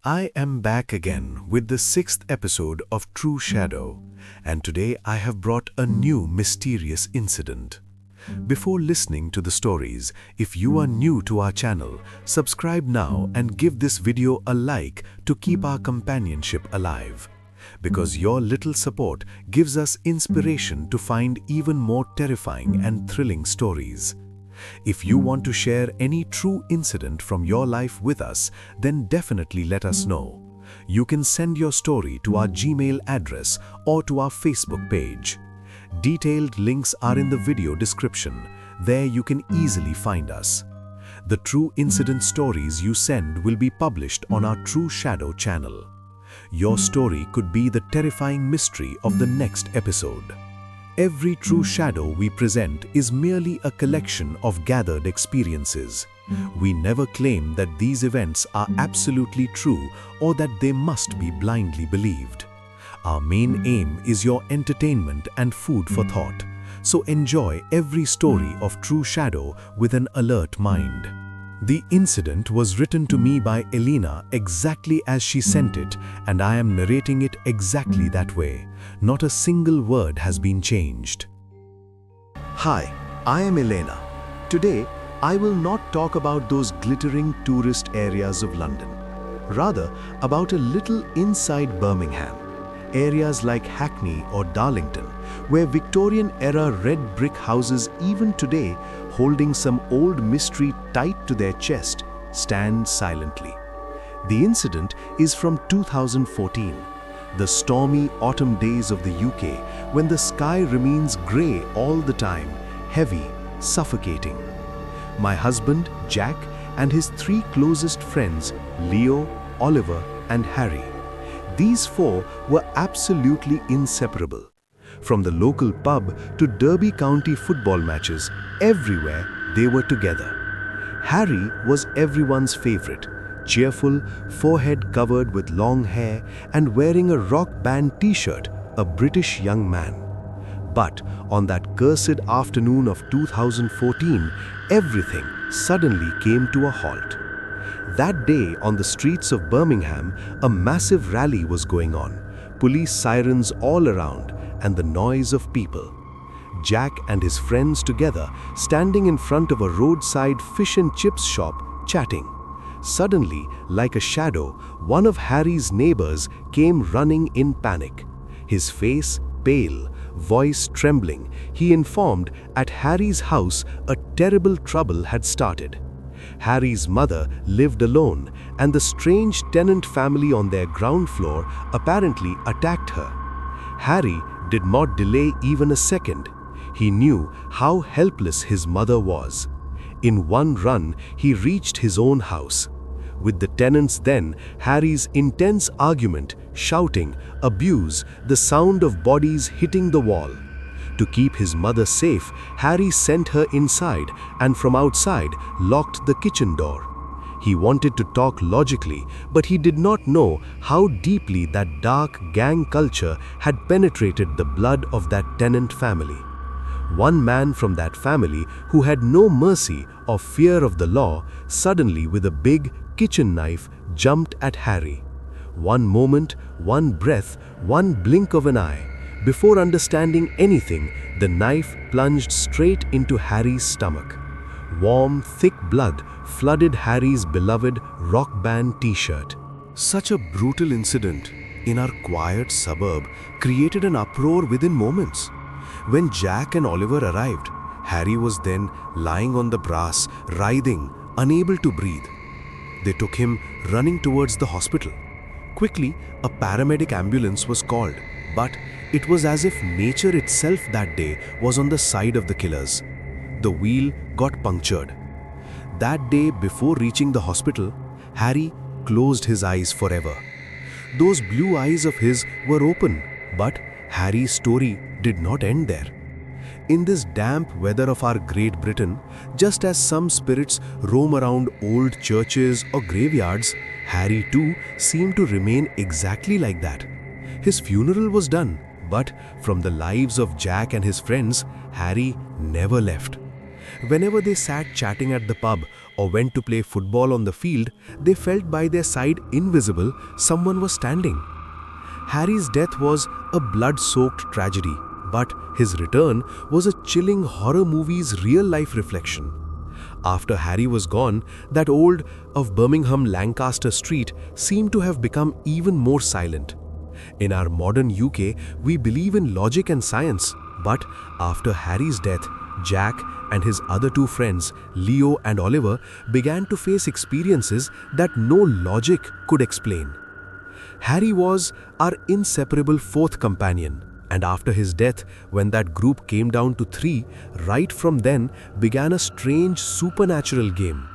I am back again with the sixth episode of True Shadow, and today I have brought a new mysterious incident. Before listening to the stories, if you are new to our channel, subscribe now and give this video a like to keep our companionship alive. Because your little support gives us inspiration to find even more terrifying and thrilling stories. If you want to share any true incident from your life with us, then definitely let us know. You can send your story to our Gmail address or to our Facebook page. Detailed links are in the video description. There you can easily find us. The true incident stories you send will be published on our True Shadow channel. Your story could be the terrifying mystery of the next episode. Every True Shadow we present is merely a collection of gathered experiences. We never claim that these events are absolutely true or that they must be blindly believed. Our main aim is your entertainment and food for thought, so enjoy every story of True Shadow with an alert mind. The incident was written to me by Elena exactly as she sent it, and I am narrating it exactly that way. Not a single word has been changed. Hi, I am Elena. Today, I will not talk about those glittering tourist areas of London. Rather, about a little inside Birmingham. Areas like Hackney or Darlington, where Victorian-era red brick houses even today, holding some old mystery tight to their chest, stand silently. The incident is from 2014, the stormy autumn days of the UK, when the sky remains grey all the time, heavy, suffocating. My husband, Jack, and his three closest friends, Leo, Oliver, and Harry. These four were absolutely inseparable. From the local pub to Derby County football matches, everywhere they were together. Harry was everyone's favorite, cheerful, forehead covered with long hair and wearing a rock band t-shirt, a British young man. But on that cursed afternoon of 2014, everything suddenly came to a halt. That day, on the streets of Birmingham, a massive rally was going on, police sirens all around, and the noise of people. Jack and his friends together, standing in front of a roadside fish and chips shop, chatting. Suddenly, like a shadow, one of Harry's neighbors came running in panic. His face pale, voice trembling, he informed at Harry's house a terrible trouble had started. Harry's mother lived alone, and the strange tenant family on their ground floor apparently attacked her. Harry did not delay even a second. He knew how helpless his mother was. In one run, he reached his own house. With the tenants then, Harry's intense argument, shouting, abuse, the sound of bodies hitting the wall. To keep his mother safe, Harry sent her inside and from outside locked the kitchen door. He wanted to talk logically, but he did not know how deeply that dark gang culture had penetrated the blood of that tenant family. One man from that family, who had no mercy or fear of the law, suddenly with a big kitchen knife jumped at Harry. One moment, one breath, one blink of an eye. Before understanding anything, the knife plunged straight into Harry's stomach. Warm, thick blood flooded Harry's beloved rock band t-shirt. Such a brutal incident in our quiet suburb created an uproar within moments. When Jack and Oliver arrived, Harry was then lying on the grass, writhing, unable to breathe. They took him running towards the hospital. Quickly, a paramedic ambulance was called, but it was as if nature itself that day was on the side of the killers. The wheel got punctured. That day, before reaching the hospital, Harry closed his eyes forever. Those blue eyes of his were open, but Harry's story did not end there. In this damp weather of our Great Britain, just as some spirits roam around old churches or graveyards, Harry too seemed to remain exactly like that. His funeral was done, but from the lives of Jack and his friends, Harry never left. Whenever they sat chatting at the pub or went to play football on the field, they felt by their side invisible someone was standing. Harry's death was a blood-soaked tragedy, but his return was a chilling horror movie's real-life reflection. After Harry was gone, that old of Birmingham Lancaster Street seemed to have become even more silent. In our modern UK, we believe in logic and science, but after Harry's death, Jack and his other two friends, Leo and Oliver, began to face experiences that no logic could explain. Harry was our inseparable fourth companion, and after his death, when that group came down to three, right from then began a strange supernatural game.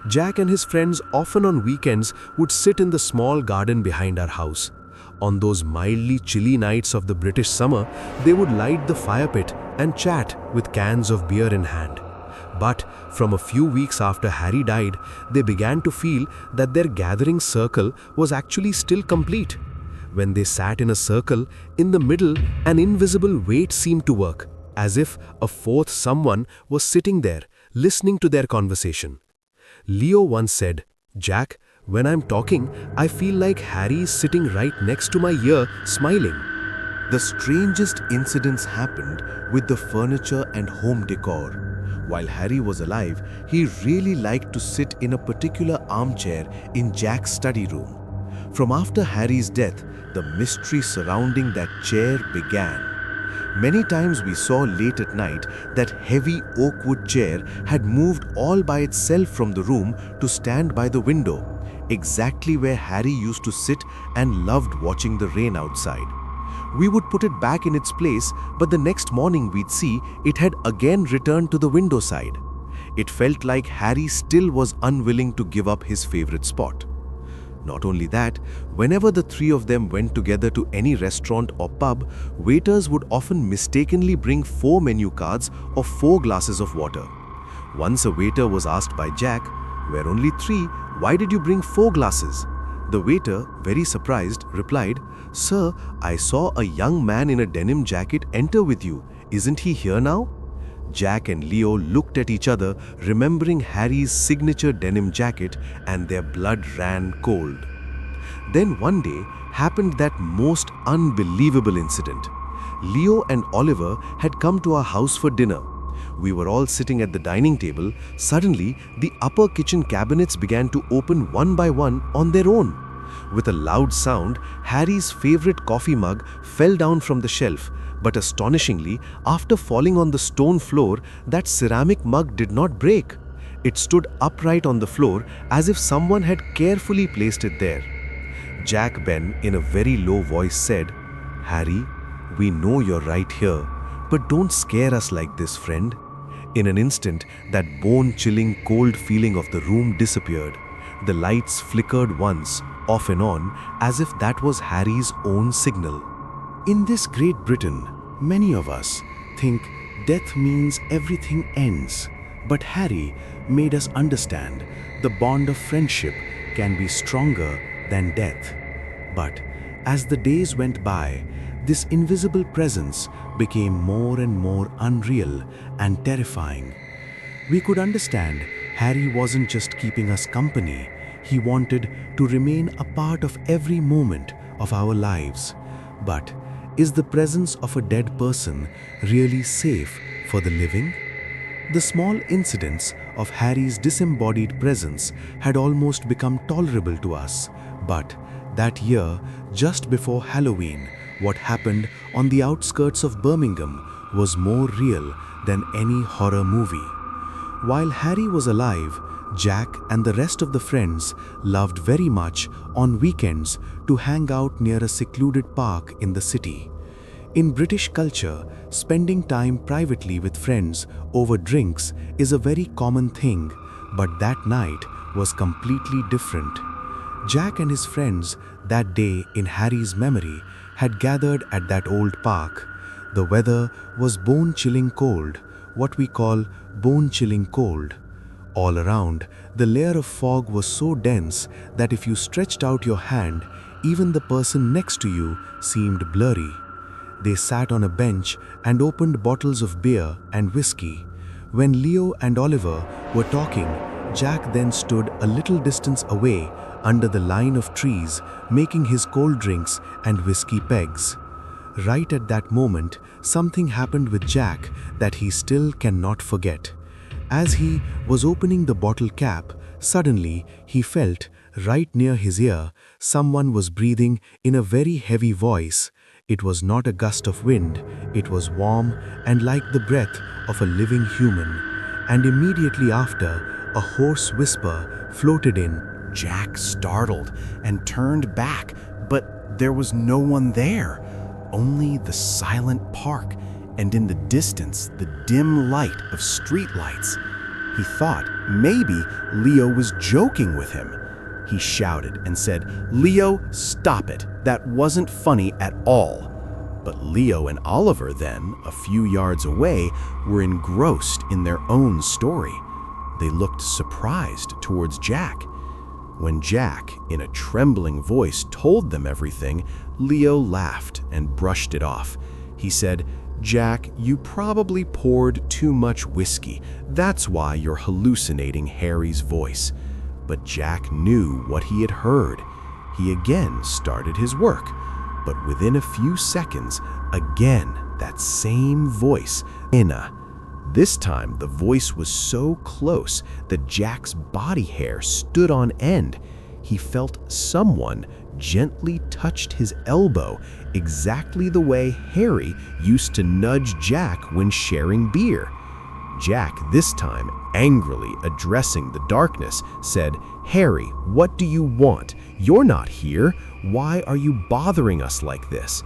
Jack and his friends often on weekends would sit in the small garden behind our house. On those mildly chilly nights of the British summer, they would light the fire pit and chat with cans of beer in hand. But from a few weeks after Harry died, they began to feel that their gathering circle was actually still complete. When they sat in a circle, in the middle, an invisible weight seemed to work, as if a fourth someone was sitting there, listening to their conversation. Leo once said, "Jack, when I'm talking, I feel like Harry is sitting right next to my ear, smiling." The strangest incidents happened with the furniture and home decor. While Harry was alive, he really liked to sit in a particular armchair in Jack's study room. From after Harry's death, the mystery surrounding that chair began. Many times we saw late at night that heavy oak wood chair had moved all by itself from the room to stand by the window, exactly where Harry used to sit and loved watching the rain outside. We would put it back in its place, but the next morning we'd see it had again returned to the window side. It felt like Harry still was unwilling to give up his favorite spot. Not only that, whenever the three of them went together to any restaurant or pub, waiters would often mistakenly bring 4 menu cards or 4 glasses of water. Once a waiter was asked by Jack, "We're only 3, why did you bring 4 glasses?" The waiter, very surprised, replied, "Sir, I saw a young man in a denim jacket enter with you. Isn't he here now?" Jack and Leo looked at each other, remembering Harry's signature denim jacket, and their blood ran cold. Then one day happened that most unbelievable incident. Leo and Oliver had come to our house for dinner. We were all sitting at the dining table. Suddenly, the upper kitchen cabinets began to open one by one on their own. With a loud sound, Harry's favorite coffee mug fell down from the shelf, but astonishingly, after falling on the stone floor, that ceramic mug did not break. It stood upright on the floor as if someone had carefully placed it there. Jack Ben, in a very low voice, said, "Harry, we know you're right here, but don't scare us like this, friend." In an instant, that bone-chilling cold feeling of the room disappeared. The lights flickered once, off and on, as if that was Harry's own signal. In this Great Britain, many of us think death means everything ends. But Harry made us understand the bond of friendship can be stronger than death. But as the days went by, this invisible presence became more and more unreal and terrifying. We could understand Harry wasn't just keeping us company, he wanted to remain a part of every moment of our lives. But is the presence of a dead person really safe for the living? The small incidents of Harry's disembodied presence had almost become tolerable to us. But that year, just before Halloween, what happened on the outskirts of Birmingham was more real than any horror movie. While Harry was alive, Jack and the rest of the friends loved very much on weekends to hang out near a secluded park in the city. In British culture, spending time privately with friends over drinks is a very common thing, but that night was completely different. Jack and his friends that day in Harry's memory had gathered at that old park. The weather was bone-chilling cold, what we call bone-chilling cold. All around, the layer of fog was so dense that if you stretched out your hand, even the person next to you seemed blurry. They sat on a bench and opened bottles of beer and whiskey. When Leo and Oliver were talking, Jack then stood a little distance away under the line of trees, making his cold drinks and whiskey pegs. Right at that moment, something happened with Jack that he still cannot forget. As he was opening the bottle cap, suddenly he felt, right near his ear, someone was breathing in a very heavy voice. It was not a gust of wind, it was warm and like the breath of a living human. And immediately after, a hoarse whisper floated in. Jack startled and turned back, but there was no one there. Only the silent park, and in the distance, the dim light of streetlights. He thought maybe Leo was joking with him. He shouted and said, "Leo, stop it. That wasn't funny at all." But Leo and Oliver then, a few yards away, were engrossed in their own story. They looked surprised towards Jack. When Jack, in a trembling voice, told them everything, Leo laughed and brushed it off. He said, "Jack, you probably poured too much whiskey. That's why you're hallucinating Harry's voice." But Jack knew what he had heard. He again started his work. But within a few seconds, again, that same voice, Inna. This time, the voice was so close that Jack's body hair stood on end. He felt someone gently touched his elbow, exactly the way Harry used to nudge Jack when sharing beer. Jack, this time angrily addressing the darkness, said, "Harry, what do you want? You're not here. Why are you bothering us like this?"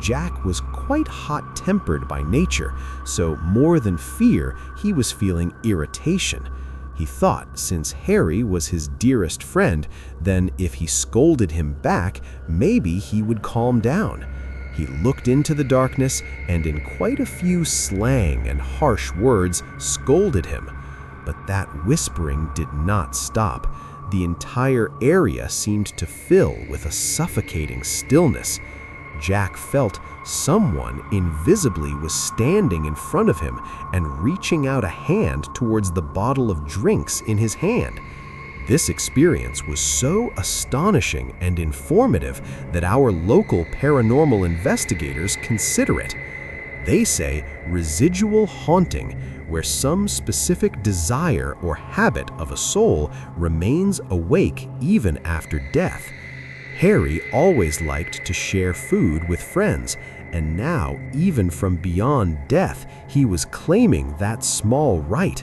Jack was quite hot-tempered by nature, so more than fear, he was feeling irritation. He thought since Harry was his dearest friend, then if he scolded him back, maybe he would calm down. He looked into the darkness and in quite a few slang and harsh words scolded him. But that whispering did not stop. The entire area seemed to fill with a suffocating stillness. Jack felt someone invisibly was standing in front of him and reaching out a hand towards the bottle of drinks in his hand. This experience was so astonishing and informative that our local paranormal investigators consider it. They say residual haunting, where some specific desire or habit of a soul remains awake even after death. Harry always liked to share food with friends, and now, even from beyond death, he was claiming that small right.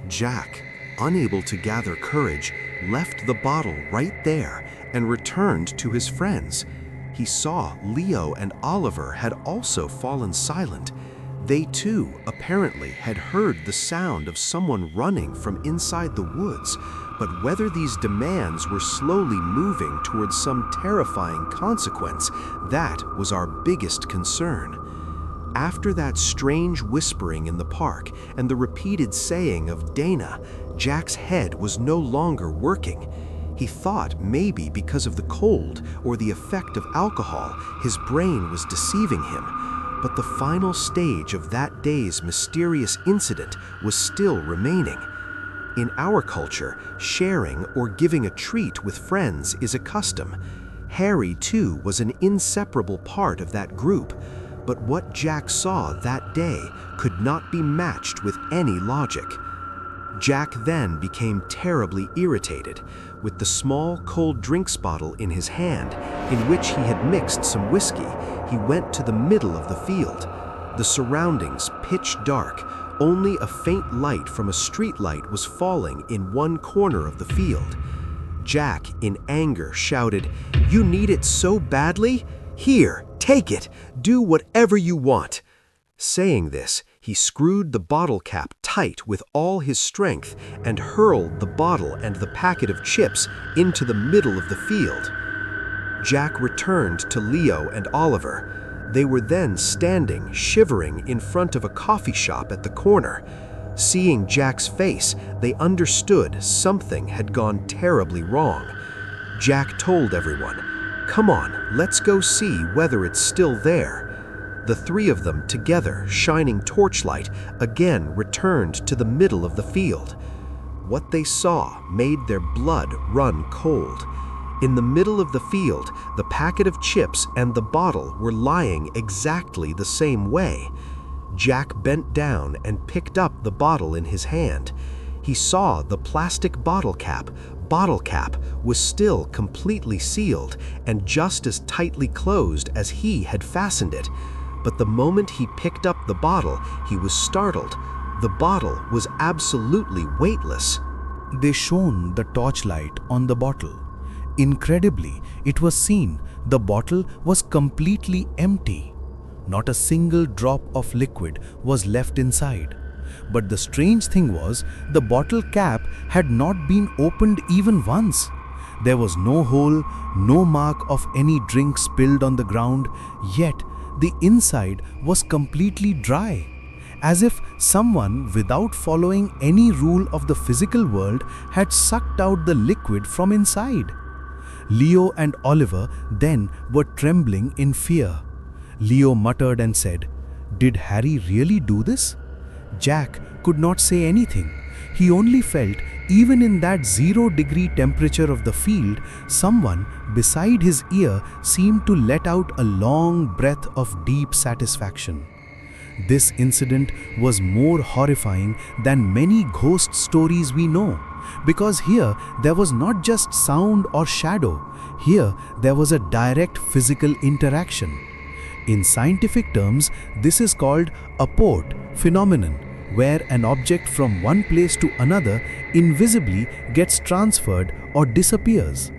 Jack, unable to gather courage, left the bottle right there and returned to his friends. He saw Leo and Oliver had also fallen silent. They too, apparently, had heard the sound of someone running from inside the woods, but whether these demands were slowly moving towards some terrifying consequence, that was our biggest concern. After that strange whispering in the park and the repeated saying of Dana, Jack's head was no longer working. He thought maybe because of the cold or the effect of alcohol, his brain was deceiving him. But the final stage of that day's mysterious incident was still remaining. In our culture, sharing or giving a treat with friends is a custom. Harry, too, was an inseparable part of that group. But what Jack saw that day could not be matched with any logic. Jack then became terribly irritated. With the small cold drinks bottle in his hand, in which he had mixed some whiskey, he went to the middle of the field. The surroundings pitch dark. Only a faint light from a street light was falling in one corner of the field. Jack, in anger, shouted, "You need it so badly? Here, take it. Do whatever you want." Saying this, he screwed the bottle cap tight with all his strength and hurled the bottle and the packet of chips into the middle of the field. Jack returned to Leo and Oliver. They were then standing, shivering, in front of a coffee shop at the corner. Seeing Jack's face, they understood something had gone terribly wrong. Jack told everyone, "Come on, let's go see whether it's still there." The three of them, together, shining torchlight, again returned to the middle of the field. What they saw made their blood run cold. In the middle of the field, the packet of chips and the bottle were lying exactly the same way. Jack bent down and picked up the bottle in his hand. He saw the plastic bottle cap was still completely sealed and just as tightly closed as he had fastened it. But the moment he picked up the bottle, he was startled. The bottle was absolutely weightless. They shone the torchlight on the bottle. Incredibly, it was seen the bottle was completely empty. Not a single drop of liquid was left inside. But the strange thing was, the bottle cap had not been opened even once. There was no hole, no mark of any drink spilled on the ground, yet the inside was completely dry, as if someone, without following any rule of the physical world, had sucked out the liquid from inside. Leo and Oliver then were trembling in fear. Leo muttered and said, "Did Harry really do this?" Jack could not say anything. He only felt, even in that 0-degree temperature of the field, someone beside his ear seemed to let out a long breath of deep satisfaction. This incident was more horrifying than many ghost stories we know, because here there was not just sound or shadow. Here there was a direct physical interaction. In scientific terms, this is called a port phenomenon, where an object from one place to another invisibly gets transferred or disappears.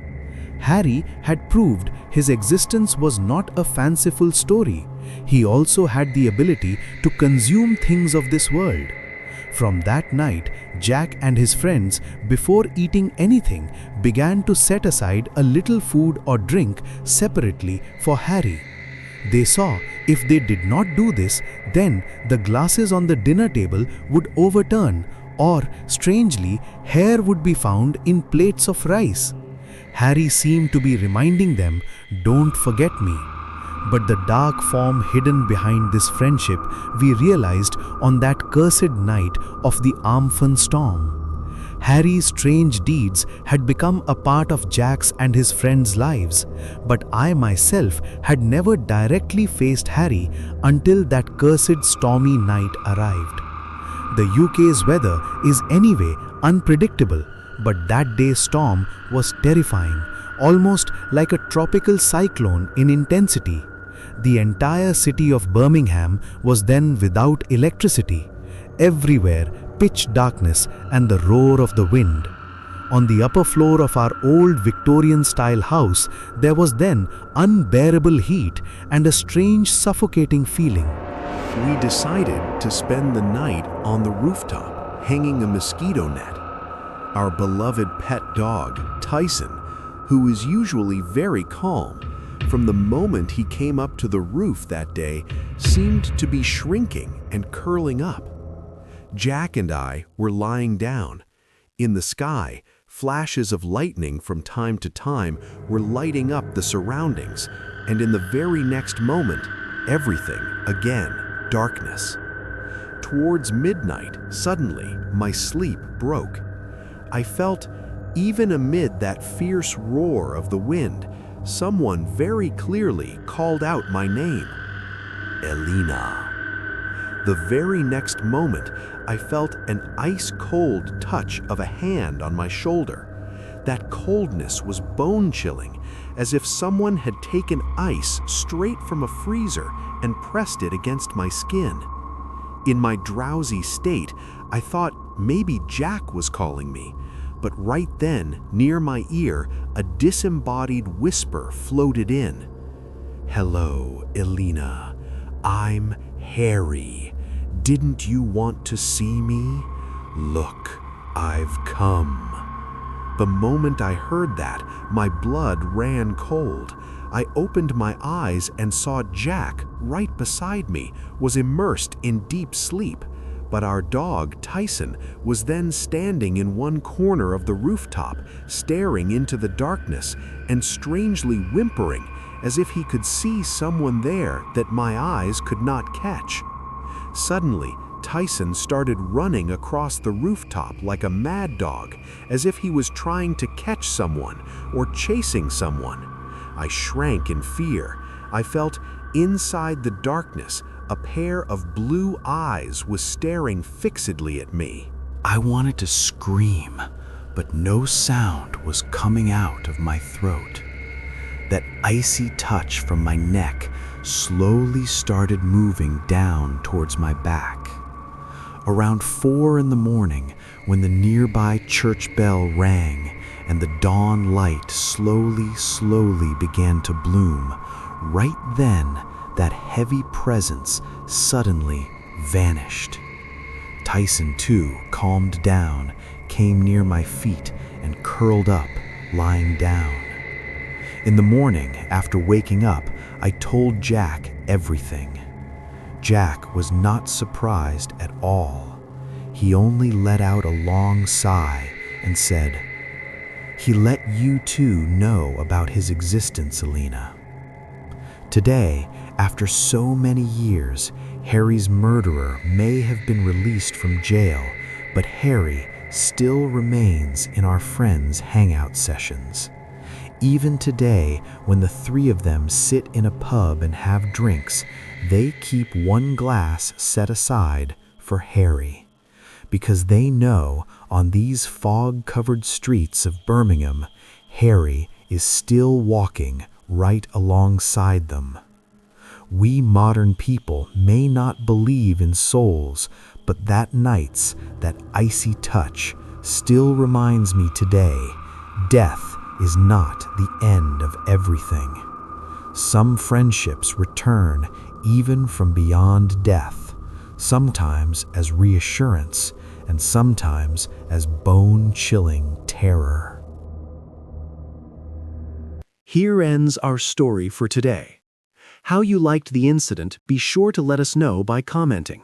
Harry had proved his existence was not a fanciful story. He also had the ability to consume things of this world. From that night, Jack and his friends, before eating anything, began to set aside a little food or drink separately for Harry. They saw if they did not do this, then the glasses on the dinner table would overturn, or, strangely, hair would be found in plates of rice. Harry seemed to be reminding them, "Don't forget me." But the dark form hidden behind this friendship, we realized on that cursed night of the Amphan storm. Harry's strange deeds had become a part of Jack's and his friends' lives, but I myself had never directly faced Harry until that cursed stormy night arrived. The UK's weather is anyway unpredictable, but that day's storm was terrifying, almost like a tropical cyclone in intensity. The entire city of Birmingham was then without electricity. Everywhere, pitch darkness and the roar of the wind. On the upper floor of our old Victorian-style house, there was then unbearable heat and a strange suffocating feeling. We decided to spend the night on the rooftop, hanging a mosquito net. Our beloved pet dog, Tyson, who is usually very calm, from the moment he came up to the roof that day, seemed to be shrinking and curling up. Jack and I were lying down. In the sky, flashes of lightning from time to time were lighting up the surroundings, and in the very next moment, everything, again, darkness. Towards midnight, suddenly, my sleep broke. I felt, even amid that fierce roar of the wind, someone very clearly called out my name. Elena. The very next moment, I felt an ice-cold touch of a hand on my shoulder. That coldness was bone-chilling, as if someone had taken ice straight from a freezer and pressed it against my skin. In my drowsy state, I thought maybe Jack was calling me, but right then, near my ear, a disembodied whisper floated in. "Hello, Elena. I'm Harry. Didn't you want to see me? Look, I've come." The moment I heard that, my blood ran cold. I opened my eyes and saw Jack, right beside me, was immersed in deep sleep. But our dog, Tyson, was then standing in one corner of the rooftop, staring into the darkness and strangely whimpering, as if he could see someone there that my eyes could not catch. Suddenly, Tyson started running across the rooftop like a mad dog, as if he was trying to catch someone or chasing someone. I shrank in fear. I felt inside the darkness, a pair of blue eyes was staring fixedly at me. I wanted to scream, but no sound was coming out of my throat. That icy touch from my neck slowly started moving down towards my back. Around 4 in the morning, when the nearby church bell rang and the dawn light slowly began to bloom, right then that heavy presence suddenly vanished. Tyson, too, calmed down, came near my feet and curled up, lying down. In the morning, after waking up, I told Jack everything. Jack was not surprised at all. He only let out a long sigh and said, "He let you too know about his existence, Alina." Today, after so many years, Harry's murderer may have been released from jail, but Harry still remains in our friends' hangout sessions. Even today, when the 3 of them sit in a pub and have drinks, they keep one glass set aside for Harry. Because they know on these fog-covered streets of Birmingham, Harry is still walking right alongside them. We modern people may not believe in souls, but that night's, that icy touch, still reminds me today, death is not the end of everything. Some friendships return even from beyond death, sometimes as reassurance and sometimes as bone-chilling terror. Here ends our story for today. How you liked the incident, be sure to let us know by commenting.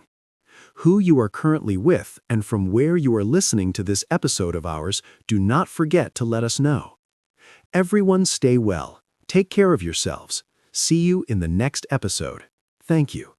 Who you are currently with and from where you are listening to this episode of ours, do not forget to let us know. Everyone stay well. Take care of yourselves. See you in the next episode. Thank you.